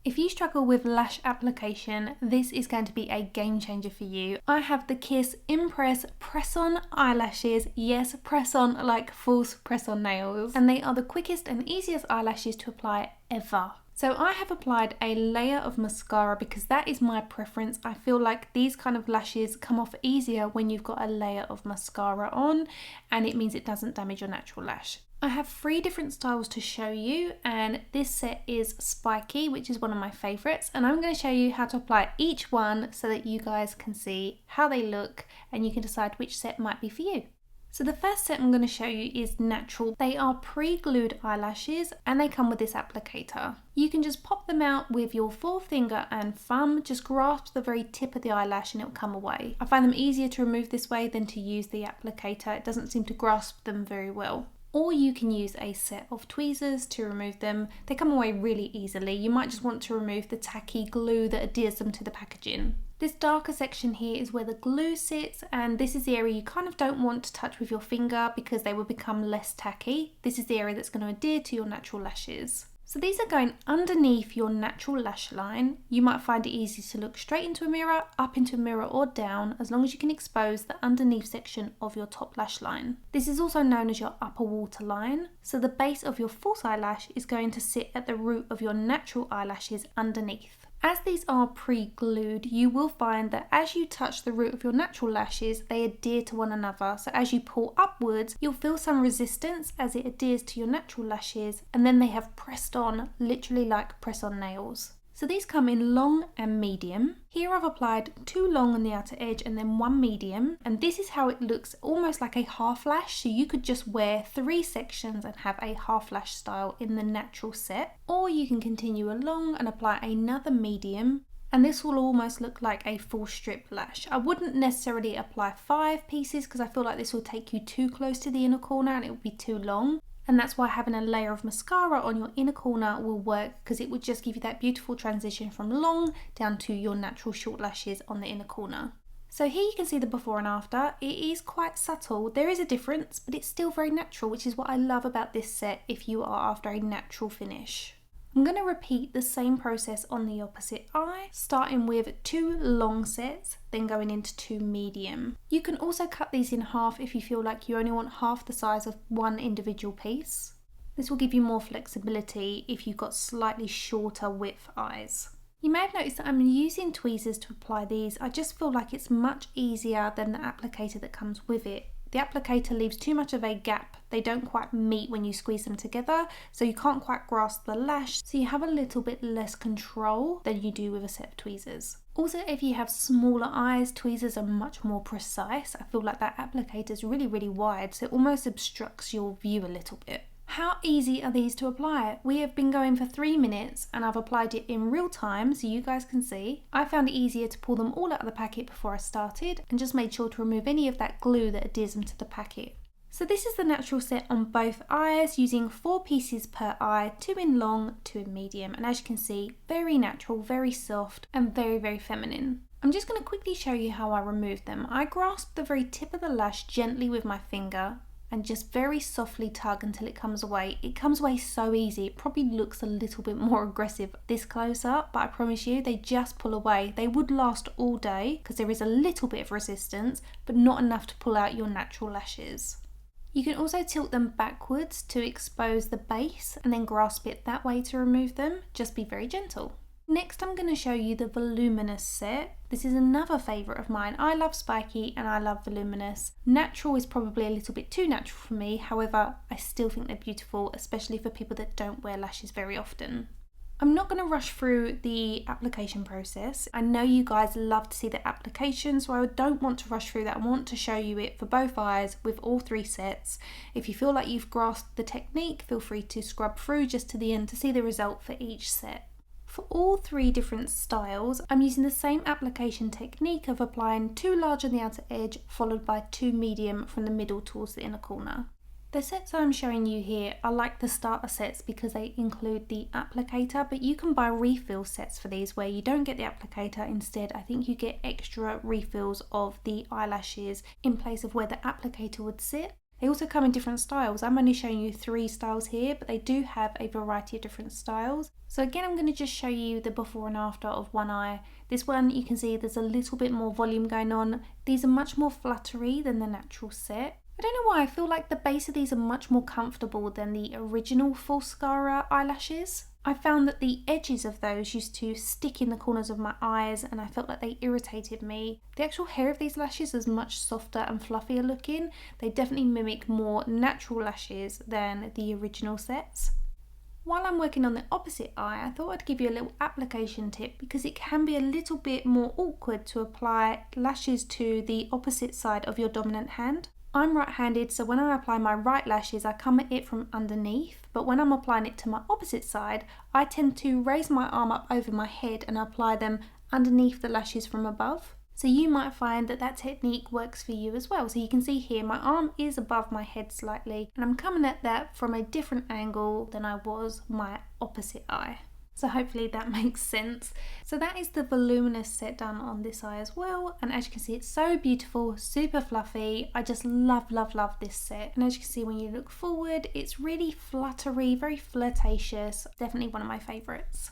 If you struggle with lash application, this is going to be a game changer for you. I have the Kiss Impress Press-On Eyelashes. Yes, press-on like false press-on nails. And they are the quickest and easiest eyelashes to apply ever. So I have applied a layer of mascara because that is my preference. I feel like these kind of lashes come off easier when you've got a layer of mascara on, and it means it doesn't damage your natural lash. I have 3 different styles to show you, and this set is Spiky, which is one of my favourites, and I'm going to show you how to apply each one so that you guys can see how they look and you can decide which set might be for you. So the first set I'm going to show you is natural. They are pre-glued eyelashes and they come with this applicator. You can just pop them out with your forefinger and thumb, just grasp the very tip of the eyelash and it will come away. I find them easier to remove this way than to use the applicator. It doesn't seem to grasp them very well. Or you can use a set of tweezers to remove them. They come away really easily. You might just want to remove the tacky glue that adheres them to the packaging. This darker section here is where the glue sits, and this is the area you kind of don't want to touch with your finger because they will become less tacky. This is the area that's going to adhere to your natural lashes. So these are going underneath your natural lash line. You might find it easy to look straight into a mirror, up into a mirror or down, as long as you can expose the underneath section of your top lash line. This is also known as your upper water line. So the base of your false eyelash is going to sit at the root of your natural eyelashes underneath. As these are pre-glued, you will find that as you touch the root of your natural lashes, they adhere to one another. So as you pull upwards, you'll feel some resistance as it adheres to your natural lashes, and then they have pressed on, literally like press-on nails. So these come in long and medium. Here I've applied 2 long on the outer edge and then 1 medium, and this is how it looks, almost like a half lash. So you could just wear 3 sections and have a half lash style in the natural set, or you can continue along and apply another medium, and this will almost look like a full strip lash. I wouldn't necessarily apply 5 pieces because I feel like this will take you too close to the inner corner and it will be too long. And that's why having a layer of mascara on your inner corner will work, because it would just give you that beautiful transition from long down to your natural short lashes on the inner corner. So here you can see the before and after. It is quite subtle. There is a difference, but it's still very natural, which is what I love about this set if you are after a natural finish. I'm going to repeat the same process on the opposite eye, starting with 2 long sets, then going into 2 medium. You can also cut these in half if you feel like you only want half the size of one individual piece. This will give you more flexibility if you've got slightly shorter width eyes. You may have noticed that I'm using tweezers to apply these. I just feel like it's much easier than the applicator that comes with it. The applicator leaves too much of a gap. They don't quite meet when you squeeze them together, so you can't quite grasp the lash, so you have a little bit less control than you do with a set of tweezers. Also, if you have smaller eyes, tweezers are much more precise. I feel like that applicator is really wide, so it almost obstructs your view a little bit. How easy are these to apply? We have been going for 3 minutes and I've applied it in real time so you guys can see. I found it easier to pull them all out of the packet before I started and just made sure to remove any of that glue that adheres them to the packet. So this is the natural set on both eyes, using 4 pieces per eye, 2 in long, 2 in medium, and as you can see, very natural, very soft and very feminine. I'm just going to quickly show you how I remove them. I grasp the very tip of the lash gently with my finger and just very softly tug until it comes away. It comes away so easy. It probably looks a little bit more aggressive this close up, but I promise you they just pull away. They would last all day because there is a little bit of resistance, but not enough to pull out your natural lashes. You can also tilt them backwards to expose the base and then grasp it that way to remove them. Just be very gentle. Next, I'm going to show you the voluminous set. This is another favourite of mine. I love spiky and I love voluminous. Natural is probably a little bit too natural for me. However, I still think they're beautiful, especially for people that don't wear lashes very often. I'm not going to rush through the application process. I know you guys love to see the application, so I don't want to rush through that. I want to show you it for both eyes with all 3 sets. If you feel like you've grasped the technique, feel free to scrub through just to the end to see the result for each set. For all 3 different styles, I'm using the same application technique of applying 2 large on the outer edge, followed by 2 medium from the middle towards the inner corner. The sets I'm showing you here are like the starter sets because they include the applicator, but you can buy refill sets for these where you don't get the applicator. Instead, I think you get extra refills of the eyelashes in place of where the applicator would sit. They also come in different styles. I'm only showing you 3 styles here, but they do have a variety of different styles. So again, I'm going to just show you the before and after of one eye. This one, you can see there's a little bit more volume going on. These are much more fluttery than the natural set. I don't know why, I feel like the base of these are much more comfortable than the original false eyelashes. I found that the edges of those used to stick in the corners of my eyes and I felt like they irritated me. The actual hair of these lashes is much softer and fluffier looking. They definitely mimic more natural lashes than the original sets. While I'm working on the opposite eye, I thought I'd give you a little application tip because it can be a little bit more awkward to apply lashes to the opposite side of your dominant hand. I'm right-handed, so when I apply my right lashes, I come at it from underneath, but when I'm applying it to my opposite side, I tend to raise my arm up over my head and apply them underneath the lashes from above. So you might find that that technique works for you as well. So you can see here, my arm is above my head slightly, and I'm coming at that from a different angle than I was my opposite eye. So hopefully that makes sense. So that is the voluminous set done on this eye as well. And as you can see, it's so beautiful, super fluffy. I just love, love, love this set. And as you can see, when you look forward, it's really fluttery, very flirtatious. Definitely one of my favorites.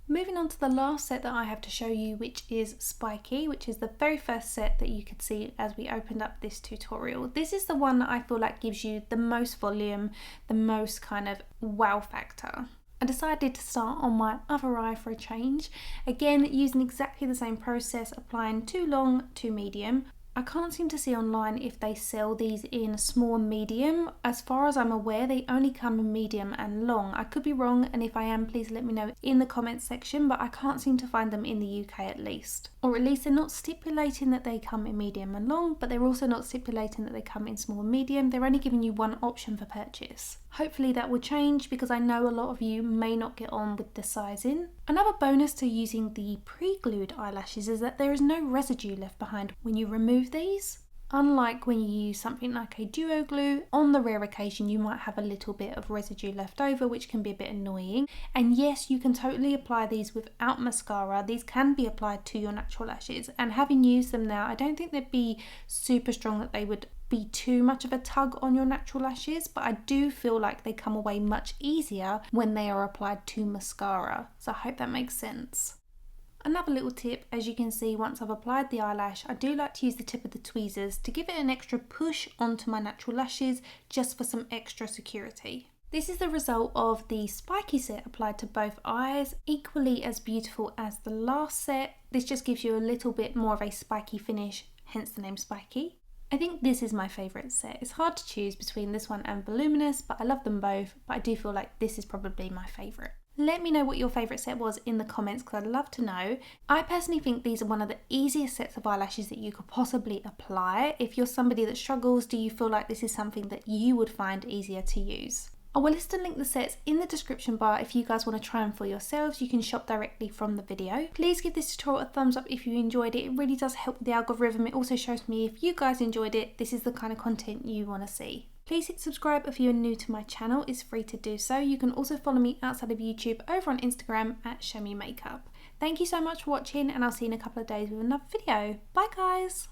Moving on to the last set that I have to show you, which is Spiky, which is the very first set that you could see as we opened up this tutorial. This is the one that I feel like gives you the most volume, the most kind of wow factor. I decided to start on my other eye for a change. Again, using exactly the same process, applying 2 long, 2 medium. I can't seem to see online if they sell these in small and medium. As far as I'm aware, they only come in medium and long. I could be wrong, and if I am, please let me know in the comments section, but I can't seem to find them in the UK at least. Or at least they're not stipulating that they come in medium and long, but they're also not stipulating that they come in small and medium. They're only giving you one option for purchase. Hopefully that will change because I know a lot of you may not get on with the sizing. Another bonus to using the pre-glued eyelashes is that there is no residue left behind when you remove these. Unlike when you use something like a duo glue, on the rare occasion you might have a little bit of residue left over, which can be a bit annoying. And yes, you can totally apply these without mascara. These can be applied to your natural lashes, and having used them now, I don't think they'd be super strong that they would be too much of a tug on your natural lashes, but I do feel like they come away much easier when they are applied to mascara. So I hope that makes sense. Another little tip, as you can see, once I've applied the eyelash, I do like to use the tip of the tweezers to give it an extra push onto my natural lashes, just for some extra security. This is the result of the Spiky set applied to both eyes, equally as beautiful as the last set. This just gives you a little bit more of a spiky finish, hence the name Spiky. I think this is my favourite set. It's hard to choose between this one and Voluminous, but I love them both, but I do feel like this is probably my favourite. Let me know what your favourite set was in the comments because I'd love to know. I personally think these are one of the easiest sets of eyelashes that you could possibly apply. If you're somebody that struggles, do you feel like this is something that you would find easier to use? I will list and link the sets in the description bar if you guys want to try them for yourselves. You can shop directly from the video. Please give this tutorial a thumbs up if you enjoyed it. It really does help with the algorithm. It also shows me if you guys enjoyed it, this is the kind of content you want to see. Please hit subscribe if you're new to my channel. It's free to do so. You can also follow me outside of YouTube over on Instagram at ShowMeMakeup. Thank you so much for watching, and I'll see you in a couple of days with another video. Bye guys!